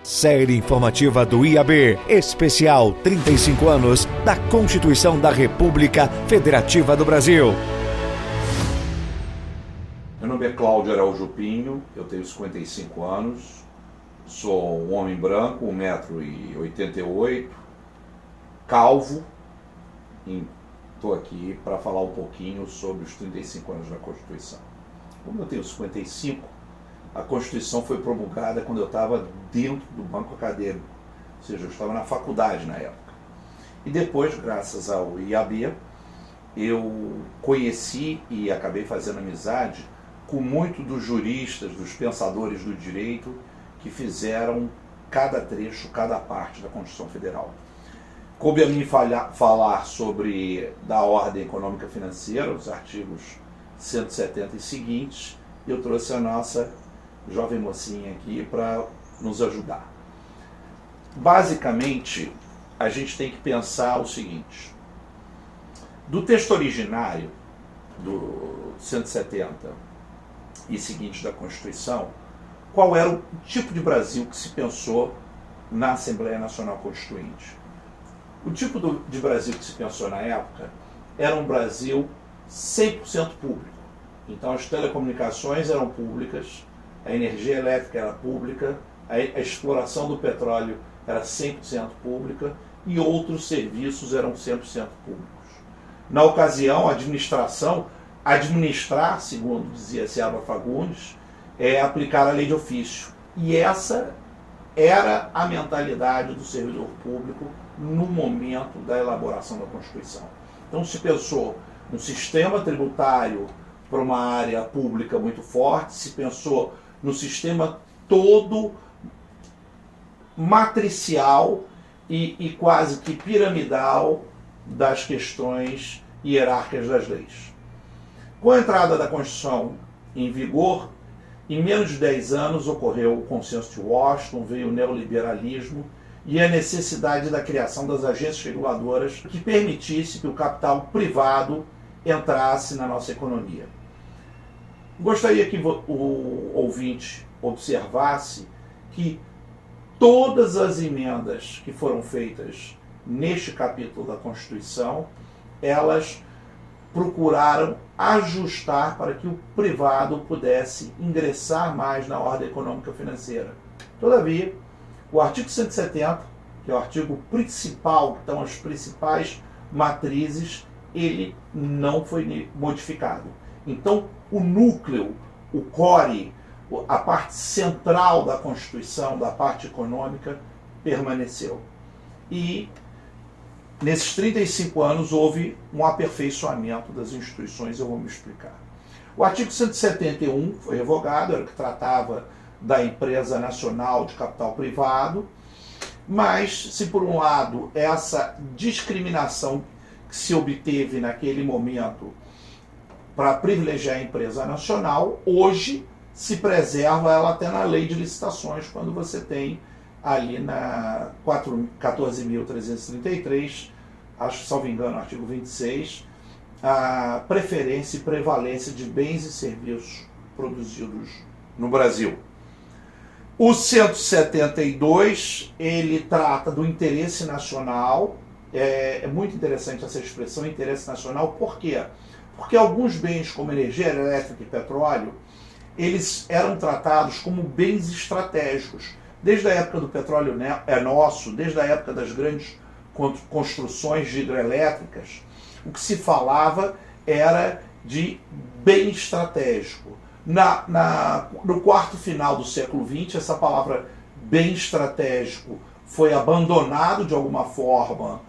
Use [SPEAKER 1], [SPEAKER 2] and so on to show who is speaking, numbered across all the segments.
[SPEAKER 1] Série informativa do IAB, especial 35 anos da Constituição da República Federativa do Brasil.
[SPEAKER 2] Meu nome é Cláudio Araújo Pinho, eu tenho 55 anos, sou um homem branco, 1,88 m, calvo, e estou aqui para falar um pouquinho sobre os 35 anos da Constituição. Como eu tenho 55, a Constituição foi promulgada quando eu estava dentro do banco acadêmico, ou seja, eu estava na faculdade na época. E depois, graças ao IAB, eu conheci e acabei fazendo amizade com muitos dos juristas, dos pensadores do direito que fizeram cada trecho, cada parte da Constituição Federal. Coube a mim falar sobre da ordem econômica financeira, os artigos 170 e seguintes, e eu trouxe a nossa jovem mocinha aqui para nos ajudar. Basicamente, a gente tem que pensar o seguinte: do texto originário do 170 e seguintes da Constituição, qual era o tipo de Brasil que se pensou na Assembleia Nacional Constituinte? O tipo de Brasil que se pensou na época era um Brasil 100% público. Então as telecomunicações eram públicas, a energia elétrica era pública, a exploração do petróleo era 100% pública e outros serviços eram 100% públicos. Na ocasião, a administração, administrar, segundo dizia Seabra Fagundes, é aplicar a lei de ofício. E essa era a mentalidade do servidor público no momento da elaboração da Constituição. Então se pensou um sistema tributário para uma área pública muito forte, se pensou no sistema todo matricial e quase que piramidal das questões hierárquicas das leis. Com a entrada da Constituição em vigor, em menos de 10 anos ocorreu o Consenso de Washington, veio o neoliberalismo e a necessidade da criação das agências reguladoras que permitisse que o capital privado entrasse na nossa economia. Gostaria que o ouvinte observasse que todas as emendas que foram feitas neste capítulo da Constituição, elas procuraram ajustar para que o privado pudesse ingressar mais na ordem econômica financeira. Todavia, o artigo 170, que é o artigo principal, que estão as principais matrizes, ele não foi modificado. Então, o núcleo, o core, a parte central da Constituição, da parte econômica, permaneceu. E nesses 35 anos houve um aperfeiçoamento das instituições, eu vou me explicar. O artigo 171 foi revogado, era o que tratava da empresa nacional de capital privado, mas se por um lado essa discriminação que se obteve naquele momento para privilegiar a empresa nacional, hoje se preserva ela até na lei de licitações, quando você tem ali na 14.333, acho que, salvo engano, artigo 26, a preferência e prevalência de bens e serviços produzidos no Brasil. O 172, ele trata do interesse nacional. É muito interessante essa expressão, interesse nacional. Por quê? Porque alguns bens, como energia elétrica e petróleo, eles eram tratados como bens estratégicos. Desde a época do petróleo é nosso, desde a época das grandes construções de hidrelétricas, o que se falava era de bem estratégico. No quarto final do século XX, essa palavra bem estratégico foi abandonado de alguma forma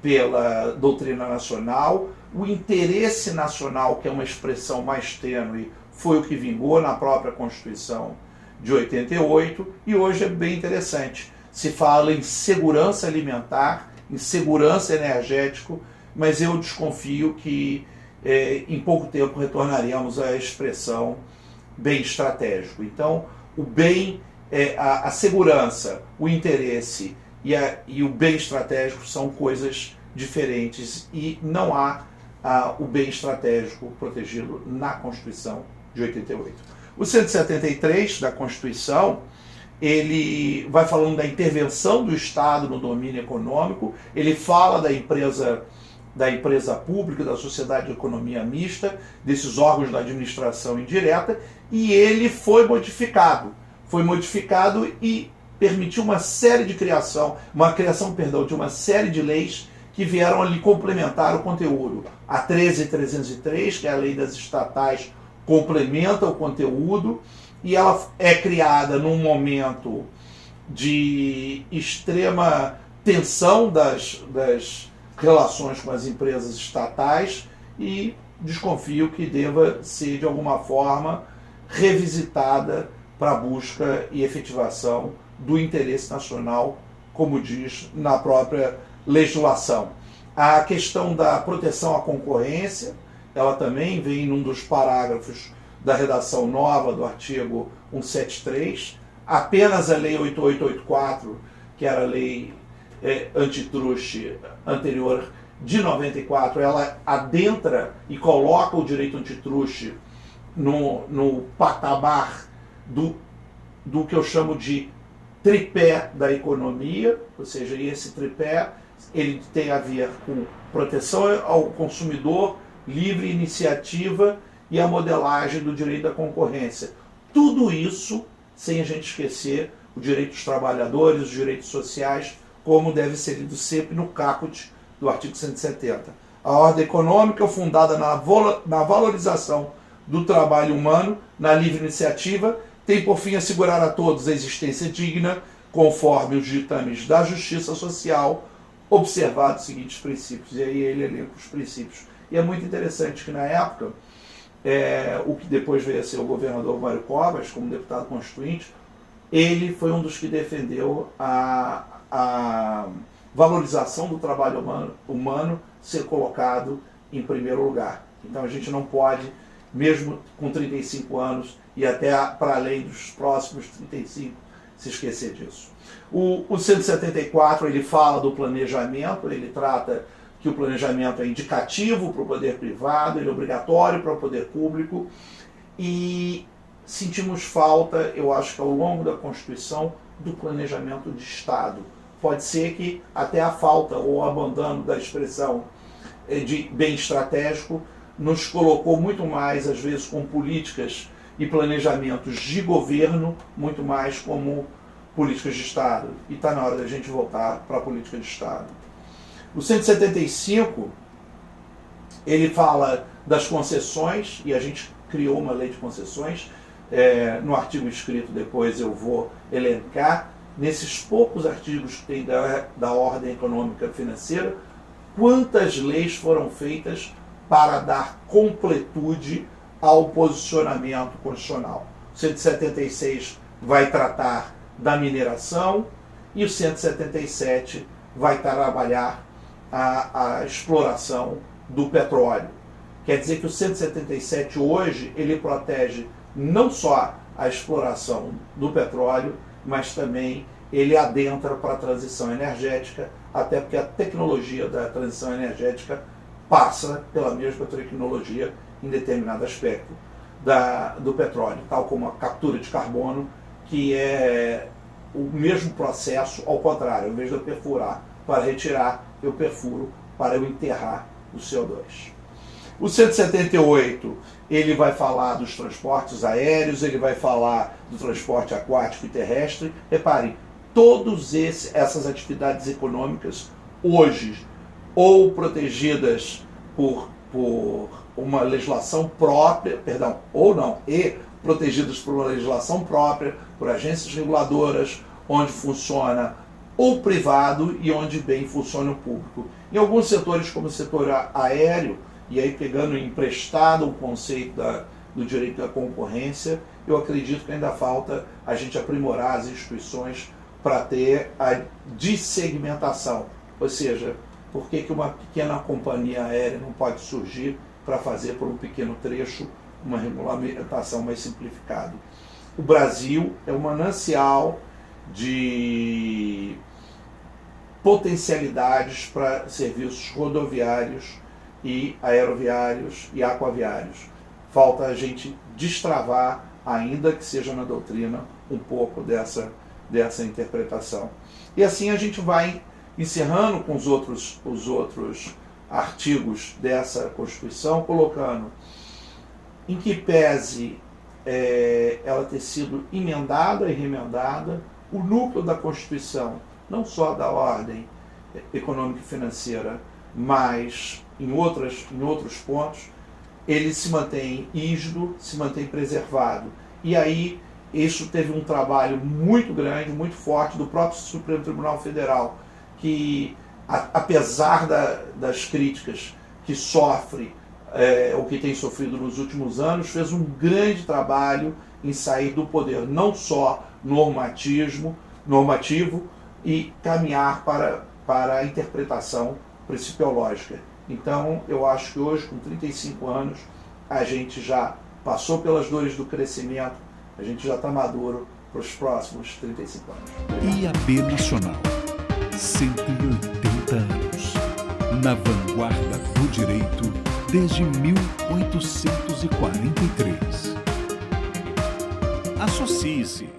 [SPEAKER 2] pela doutrina nacional. O interesse nacional, que é uma expressão mais tênue, foi o que vingou na própria Constituição de 88, e hoje é bem interessante. Se fala em segurança alimentar, em segurança energética, mas eu desconfio que em pouco tempo retornaremos à expressão bem estratégico. Então, o bem, a segurança, o interesse e o bem estratégico são coisas diferentes e não há o bem estratégico protegido na Constituição de 88. O 173 da Constituição ele vai falando da intervenção do Estado no domínio econômico, ele fala da empresa pública, da sociedade de economia mista, desses órgãos da administração indireta, e ele foi modificado e permitiu uma criação de uma série de leis que vieram ali complementar o conteúdo. A 13.303, que é a lei das estatais, complementa o conteúdo, e ela é criada num momento de extrema tensão das relações com as empresas estatais, e desconfio que deva ser, de alguma forma, revisitada para a busca e efetivação do interesse nacional, como diz na própria legislação. A questão da proteção à concorrência, ela também vem num dos parágrafos da redação nova do artigo 173, apenas a lei 8884, que era a lei antitruste anterior de 94, ela adentra e coloca o direito antitruste no patamar do que eu chamo de tripé da economia, ou seja, esse tripé ele tem a ver com proteção ao consumidor, livre iniciativa e a modelagem do direito da concorrência. Tudo isso sem a gente esquecer o direito dos trabalhadores, os direitos sociais, como deve ser lido sempre no caput do artigo 170. A ordem econômica, fundada na valorização do trabalho humano, na livre iniciativa, tem por fim assegurar a todos a existência digna, conforme os ditames da justiça social, observados os seguintes princípios. E aí ele elenca os princípios. E é muito interessante que, na época, o que depois veio a ser o governador Mário Covas, como deputado constituinte, ele foi um dos que defendeu a valorização do trabalho humano ser colocado em primeiro lugar. Então a gente não pode, mesmo com 35 anos e até para além dos próximos 35, se esquecer disso. O 174 ele fala do planejamento, ele trata que o planejamento é indicativo para o poder privado, ele é obrigatório para o poder público, e sentimos falta, eu acho que ao longo da Constituição, do planejamento de Estado. Pode ser que até a falta ou o abandono da expressão de bem estratégico nos colocou muito mais, às vezes, com políticas e planejamentos de governo, muito mais como políticas de Estado. E está na hora da gente voltar para a política de Estado. O 175, ele fala das concessões, e a gente criou uma lei de concessões. No artigo escrito depois eu vou elencar, nesses poucos artigos que tem da ordem econômica financeira, quantas leis foram feitas para dar completude ao posicionamento constitucional. O 176 vai tratar da mineração e o 177 vai trabalhar a exploração do petróleo. Quer dizer que o 177 hoje ele protege não só a exploração do petróleo, mas também ele adentra para a transição energética, até porque a tecnologia da transição energética passa pela mesma tecnologia em determinado aspecto do petróleo, tal como a captura de carbono, que é o mesmo processo ao contrário. Ao invés de eu perfurar para retirar, eu perfuro para eu enterrar o CO2. O 178, ele vai falar dos transportes aéreos, ele vai falar do transporte aquático e terrestre. Reparem, todas essas atividades econômicas, hoje, ou protegidas por uma legislação própria, protegidas por uma legislação própria, por agências reguladoras, onde funciona o privado e onde bem funciona o público. Em alguns setores, como o setor aéreo, e aí pegando emprestado o conceito do direito da concorrência, eu acredito que ainda falta a gente aprimorar as instituições para ter a dessegmentação. Ou seja, por que uma pequena companhia aérea não pode surgir para fazer por um pequeno trecho uma regulamentação mais simplificada? O Brasil é um manancial de potencialidades para serviços rodoviários e aeroviários e aquaviários. Falta a gente destravar, ainda que seja na doutrina, um pouco dessa dessa interpretação. E assim a gente vai encerrando com os outros artigos dessa Constituição, colocando em que pese ela ter sido emendada e remendada, o núcleo da Constituição, não só da ordem econômica e financeira, mas em outros pontos, ele se mantém rígido, se mantém preservado. E aí isso teve um trabalho muito grande, muito forte do próprio Supremo Tribunal Federal, que apesar das críticas que sofre, ou que tem sofrido nos últimos anos, fez um grande trabalho em sair do poder não só normativo e caminhar para a interpretação principiológica. Então, eu acho que hoje, com 35 anos, a gente já passou pelas dores do crescimento, a gente já está maduro para os próximos 35 anos. Obrigado.
[SPEAKER 3] IAB Nacional, 180 anos, na vanguarda do direito desde 1843. Associe-se.